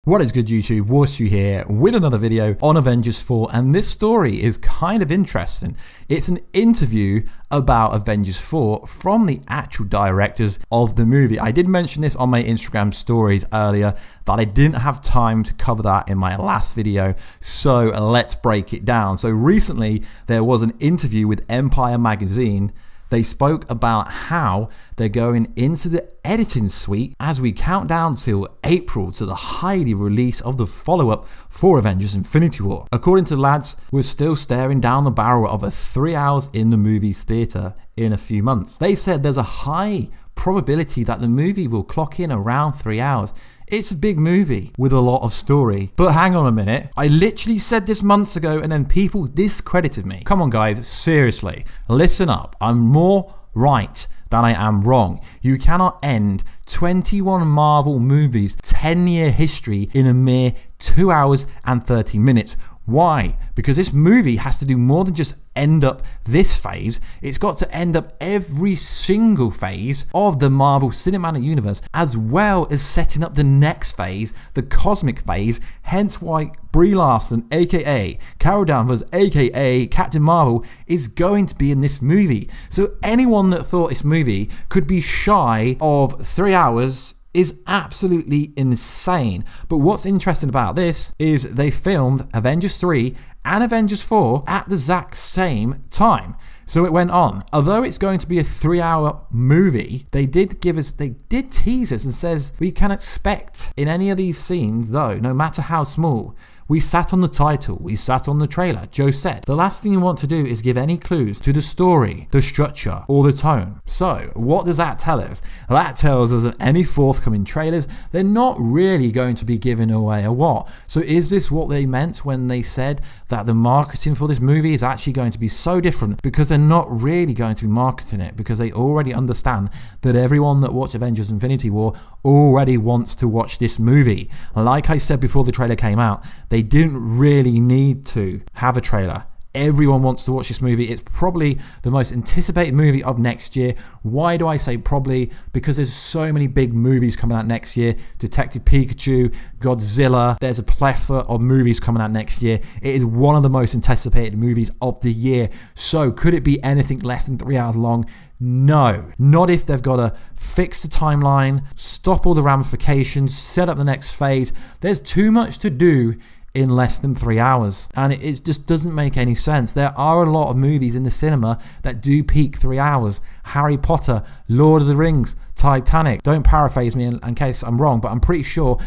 What is good, YouTube? Warstu here with another video on Avengers 4, and this story is kind of interesting. It's an interview about Avengers 4 from the actual directors of the movie. I did mention this on my Instagram stories earlier that I didn't have time to cover that in my last video, so let's break it down. So recently there was an interview with Empire magazine. They spoke about how they're going into the editing suite as we count down till April to the highly release of the follow-up for Avengers Infinity War. According to the lads, we're still staring down the barrel of a 3 hours in the movies theatre in a few months. They said there's a high probability that the movie will clock in around 3 hours. It's a big movie with a lot of story. But hang on a minute, I literally said this months ago and then people discredited me. Come on guys, seriously, listen up. I'm more right than I am wrong. You cannot end 21 Marvel movies' 10-year history in a mere 2 hours and 30 minutes. Why? Because this movie has to do more than just end up this phase. It's got to end up every single phase of the Marvel Cinematic Universe, as well as setting up the next phase, the cosmic phase, hence why Brie Larson, aka Carol Danvers, aka Captain Marvel, is going to be in this movie. So anyone that thought this movie could be shy of 3 hours is absolutely insane. But what's interesting about this is they filmed Avengers 3 and Avengers 4 at the exact same time. So it went on. Although it's going to be a 3 hour movie, they did tease us and says we can expect in any of these scenes, though, no matter how small, we sat on the title, we sat on the trailer. Joe said, the last thing you want to do is give any clues to the story, the structure, or the tone. So what does that tell us? That tells us that any forthcoming trailers, they're not really going to be giving away a what. So is this what they meant when they said that the marketing for this movie is actually going to be so different? Because they're not really going to be marketing it, because they already understand that everyone that watched Avengers Infinity War already wants to watch this movie. Like I said before the trailer came out, they didn't really need to have a trailer. Everyone wants to watch this movie. It's probably the most anticipated movie of next year. Why do I say probably? Because there's so many big movies coming out next year. Detective Pikachu, Godzilla. There's a plethora of movies coming out next year. It is one of the most anticipated movies of the year. So could it be anything less than 3 hours long? No, not if they've got to fix the timeline, stop all the ramifications, set up the next phase. There's too much to do in less than 3 hours, and it just doesn't make any sense. There are a lot of movies in the cinema that do peak 3 hours. Harry Potter, Lord of the Rings, Titanic. Don't paraphrase me in case I'm wrong, but I'm pretty sure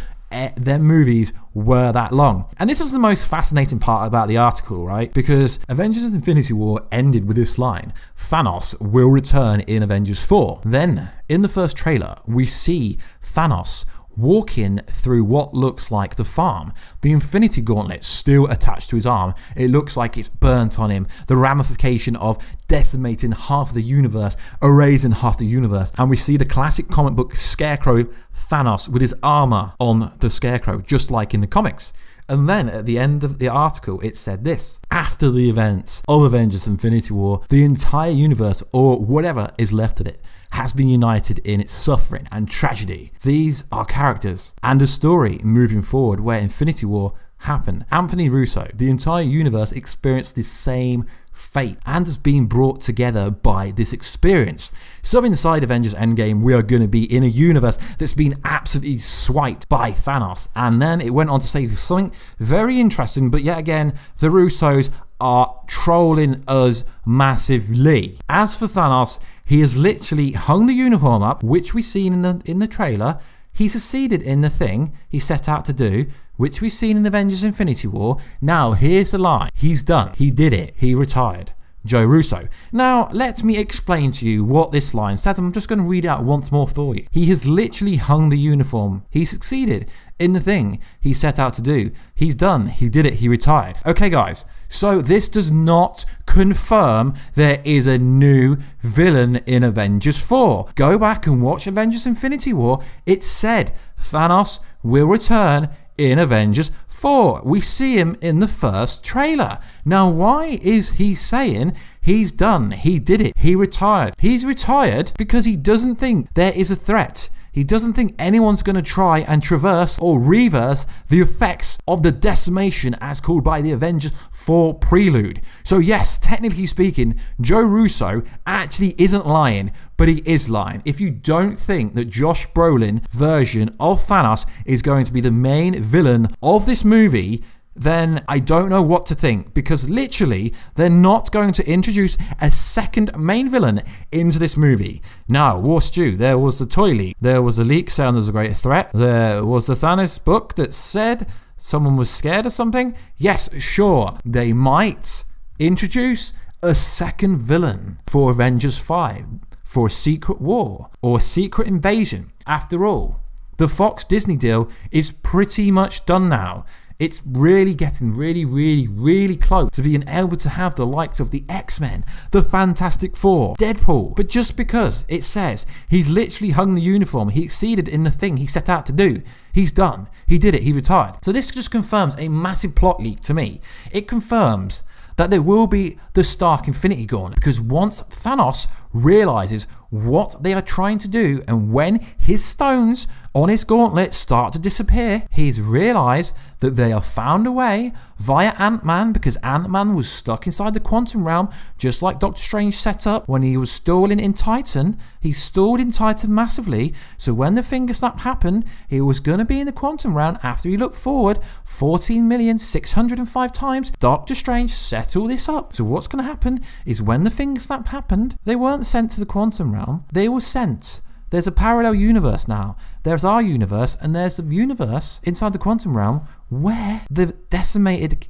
their movies were that long. And this is the most fascinating part about the article, right? Because Avengers Infinity War ended with this line: Thanos will return in Avengers 4. Then, in the first trailer, we see Thanos walking through what looks like the farm. The Infinity Gauntlet still attached to his arm. It looks like it's burnt on him. The ramification of decimating half the universe, erasing half the universe. And we see the classic comic book Scarecrow Thanos with his armor on the Scarecrow, just like in the comics. And then at the end of the article, it said this: after the events of Avengers Infinity War, the entire universe, or whatever is left of it, has been united in its suffering and tragedy. These are characters and a story moving forward where Infinity War happened. Anthony Russo, the entire universe experienced the same fate and has been brought together by this experience. So inside Avengers EndGame, we are going to be in a universe that's been absolutely swiped by Thanos. And then it went on to say something very interesting, but yet again, the Russos are trolling us massively. As for Thanos, he has literally hung the uniform up, which we've seen in the trailer. He succeeded in the thing he set out to do, which we've seen in Avengers Infinity War. Now, here's the line. He's done. He did it. He retired. Joe Russo. Now, let me explain to you what this line says. I'm just going to read it out once more for you. He has literally hung the uniform. He succeeded in the thing he set out to do. He's done. He did it. He retired. Okay, guys. So this does not confirm there is a new villain in Avengers 4. Go back and watch Avengers Infinity War. It said Thanos will return in Avengers 4. We see him in the first trailer. Now, why is he saying he's done, he did it, he retired? He's retired because he doesn't think there is a threat. He doesn't think anyone's going to try and traverse or reverse the effects of the decimation as called by the Avengers 4 prelude. So yes, technically speaking, Joe Russo actually isn't lying, but he is lying. If you don't think that Josh Brolin's version of Thanos is going to be the main villain of this movie, then I don't know what to think, because literally they're not going to introduce a second main villain into this movie. Now, Warstu, there was the toy leak, there was a leak saying there's a great threat, there was the Thanos book that said someone was scared of something. Yes, sure, they might introduce a second villain for Avengers 5, for a secret war or a secret invasion. After all, the Fox Disney deal is pretty much done now. It's really getting really close to being able to have the likes of the X-Men, the Fantastic Four, Deadpool. But just because it says he's literally hung the uniform, he exceeded in the thing he set out to do, he's done. He did it. He retired. So this just confirms a massive plot leak to me. It confirms that there will be the Stark Infinity Gauntlet, because once Thanos realizes what they are trying to do, and when his stones on his gauntlet start to disappear, he's realized that they have found a way via Ant-Man, because Ant-Man was stuck inside the quantum realm, just like Doctor Strange set up when he was stalling in Titan. He stalled in Titan massively, so when the finger snap happened, he was going to be in the quantum realm after he looked forward 14,605 times. Doctor Strange set all this up. So what's going to happen is when the finger snap happened, they weren't sent to the quantum realm, they were sent. There's a parallel universe now. There's our universe, and there's the universe inside the quantum realm where the decimated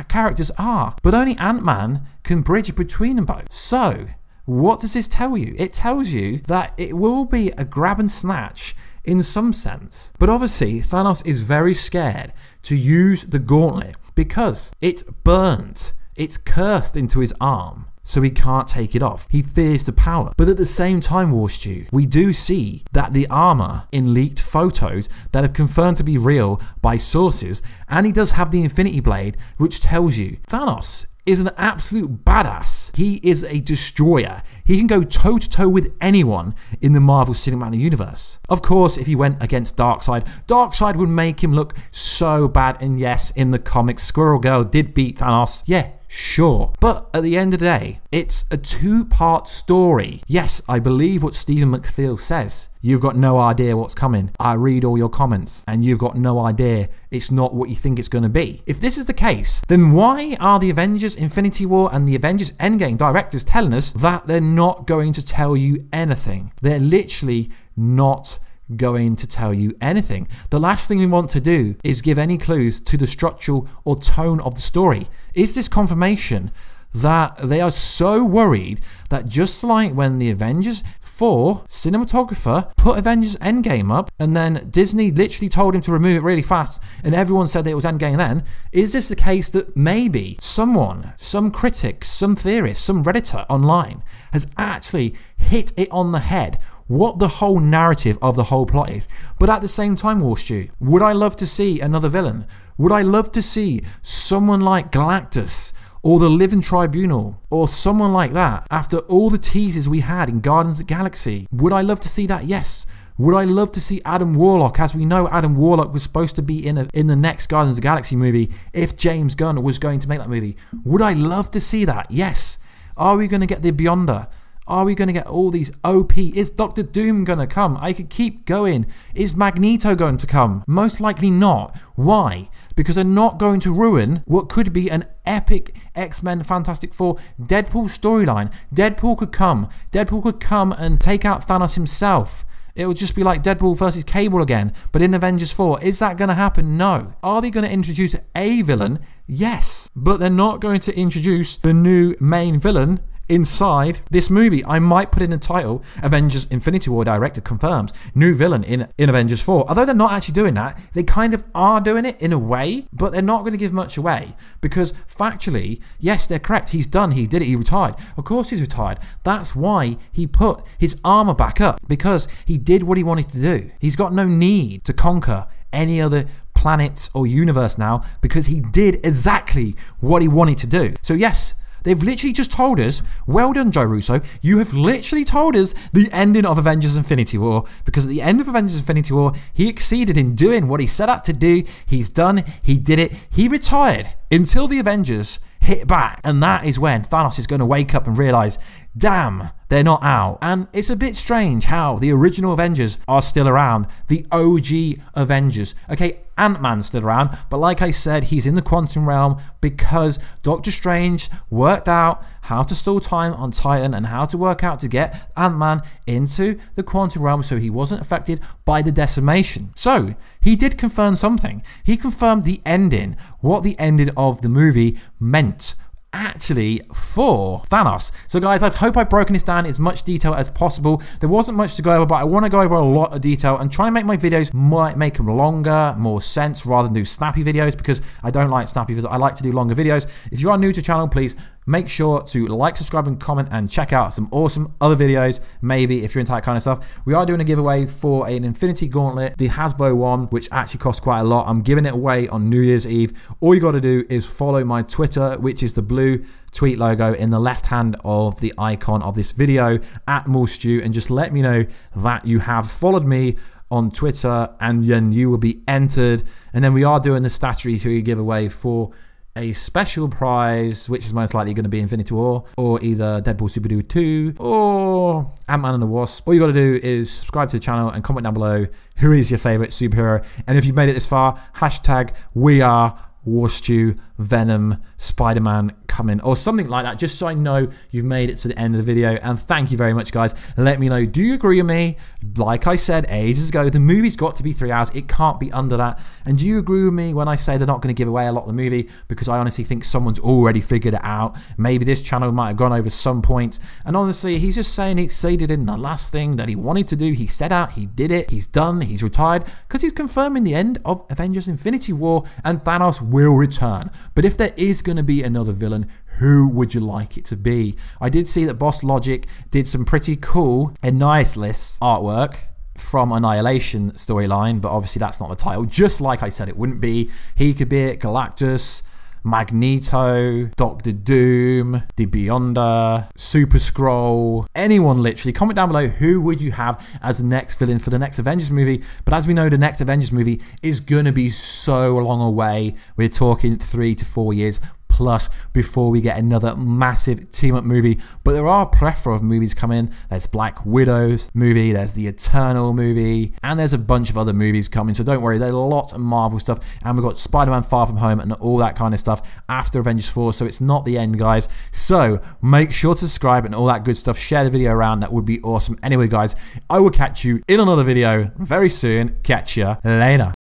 characters are. But only Ant-Man can bridge between them both. So, what does this tell you? It tells you that it will be a grab and snatch in some sense. But obviously, Thanos is very scared to use the gauntlet because it's burnt. It's cursed into his arm, so he can't take it off. He fears the power. But at the same time, Warstu, we do see that the armor in leaked photos that are confirmed to be real by sources, and he does have the Infinity Blade, which tells you Thanos is an absolute badass. He is a destroyer. He can go toe-to-toe with anyone in the Marvel Cinematic Universe. Of course, if he went against Darkseid, Darkseid would make him look so bad. And yes, in the comics, Squirrel Girl did beat Thanos. Yeah, sure. But at the end of the day, it's a two-part story. Yes, I believe what Stephen McPhail says. You've got no idea what's coming. I read all your comments and you've got no idea it's not what you think it's going to be. If this is the case, then why are the Avengers Infinity War and the Avengers EndGame directors telling us that they're not going to tell you anything? They're literally not going to tell you anything. The last thing we want to do is give any clues to the structural or tone of the story. Is this confirmation that they are so worried that just like when the Avengers 4 cinematographer put Avengers EndGame up and then Disney literally told him to remove it really fast and everyone said that it was EndGame then, is this the case that maybe someone, some critic, some theorist, some Redditor online has actually hit it on the head what the whole narrative of the whole plot is? But at the same time, Warstu, would I love to see another villain? Would I love to see someone like Galactus or the Living Tribunal or someone like that after all the teasers we had in Guardians of the Galaxy? Would I love to see that? Yes. Would I love to see Adam Warlock? As we know, Adam Warlock was supposed to be in the next Guardians of the Galaxy movie if James Gunn was going to make that movie. Would I love to see that? Yes. Are we going to get the Beyonder? Are we going to get all these OP? Is Doctor Doom going to come? I could keep going. Is Magneto going to come? Most likely not. Why? Because they're not going to ruin what could be an epic X-Men Fantastic Four Deadpool storyline. Deadpool could come. Deadpool could come and take out Thanos himself. It would just be like Deadpool versus Cable again, but in Avengers 4. Is that going to happen? No. Are they going to introduce a villain? Yes. But they're not going to introduce the new main villain inside this movie. I might put in the title, Avengers Infinity War director confirms new villain in Avengers 4. Although they're not actually doing that, they kind of are doing it in a way, but they're not going to give much away because factually, yes, they're correct. He's done. He did it. He retired. Of course he's retired. That's why he put his armor back up, because he did what he wanted to do. He's got no need to conquer any other planets or universe now because he did exactly what he wanted to do. So yes, They've literally just told us, well done, Joe Russo, you have literally told us the ending of Avengers Infinity War, because at the end of Avengers Infinity War, he exceeded in doing what he set out to do. He's done, he did it, he retired until the Avengers hit back, and that is when Thanos is going to wake up and realize, damn, they're not out. And it's a bit strange how the original Avengers are still around, the OG Avengers. Okay, Ant-Man's still around, but like I said, he's in the quantum realm because Doctor Strange worked out how to stall time on Titan and how to work out to get Ant-Man into the quantum realm so he wasn't affected by the decimation. So he did confirm something. He confirmed the ending, what the ending of the movie meant actually for Thanos. So guys, I hope I've broken this down in as much detail as possible. There wasn't much to go over, but I want to go over a lot of detail and try and make my videos, might make them longer, more sense, rather than do snappy videos, because I don't like snappy videos. I like to do longer videos. If you are new to the channel, please make sure to like, subscribe, and comment, and check out some awesome other videos, maybe, if you're into that kind of stuff. We are doing a giveaway for an Infinity Gauntlet, the Hasbro one, which actually costs quite a lot. I'm giving it away on New Year's Eve. All you got to do is follow my Twitter, which is the blue tweet logo in the left hand of the icon of this video, at Warstu, and just let me know that you have followed me on Twitter, and then you will be entered. And then we are doing the Statuary 3 giveaway for a special prize, which is most likely going to be Infinity War, or either Deadpool Super Duper 2, or Ant-Man and the Wasp. All you got to do is subscribe to the channel and comment down below who is your favorite superhero. And if you've made it this far, hashtag we are Warstu, Venom, Spider-Man coming, or something like that, just so I know you've made it to the end of the video. And thank you very much, guys. Let me know, do you agree with me? Like I said ages ago, the movie's got to be 3 hours. It can't be under that. And do you agree with me when I say they're not going to give away a lot of the movie? Because I honestly think someone's already figured it out. Maybe this channel might have gone over some points. And honestly, he's just saying he exceeded in the last thing that he wanted to do. He set out, he did it, he's done, he's retired, because he's confirming the end of Avengers Infinity War, and Thanos will return. But if there is going to be another villain, who would you like it to be? I did see that Boss Logic did some pretty cool and nice list artwork from Annihilation storyline, but obviously that's not the title. Just like I said it wouldn't be. He could be it, Galactus, Magneto, Doctor Doom, the Beyonder, Super Skrull, anyone literally. Comment down below who would you have as the next villain for the next Avengers movie. But as we know, the next Avengers movie is going to be so long away. We're talking 3 to 4 years plus before we get another massive team-up movie. But there are a plethora of movies coming. There's Black Widow's movie, there's the Eternal movie, and there's a bunch of other movies coming, so don't worry, there's a lot of Marvel stuff. And we've got Spider-Man Far From Home and all that kind of stuff after Avengers 4, so it's not the end, guys. So make sure to subscribe and all that good stuff. Share the video around, that would be awesome. Anyway, guys, I will catch you in another video very soon. Catch ya later.